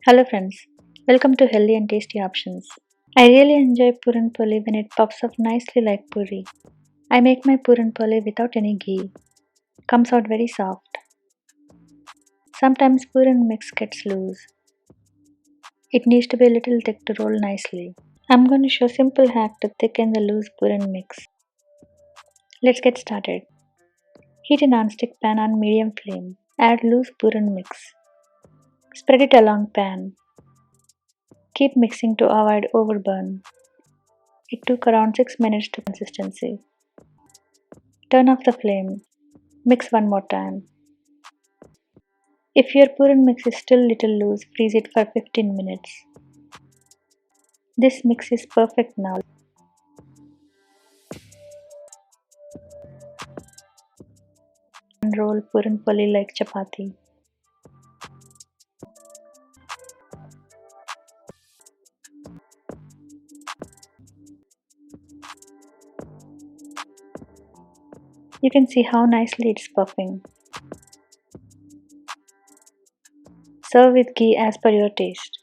Hello friends, welcome to Healthy and Tasty Options. I really enjoy Puran poli when it puffs up nicely like puri. I make my Puran poli without any ghee. Comes out very soft. Sometimes Puran mix gets loose. It needs to be a little thick to roll nicely. I'm going to show a simple hack to thicken the loose Puran mix. Let's get started. Heat a non-stick pan on medium flame. Add loose Puran mix. Spread it along pan. Keep mixing to avoid overburn. It took around 6 minutes to consistency. Turn off the flame. Mix one more time. If your Puran mix is still little loose, freeze it for 15 minutes. This mix is perfect now. Roll Puran poli like chapathi. You can see how nicely it's puffing. Serve with ghee as per your taste.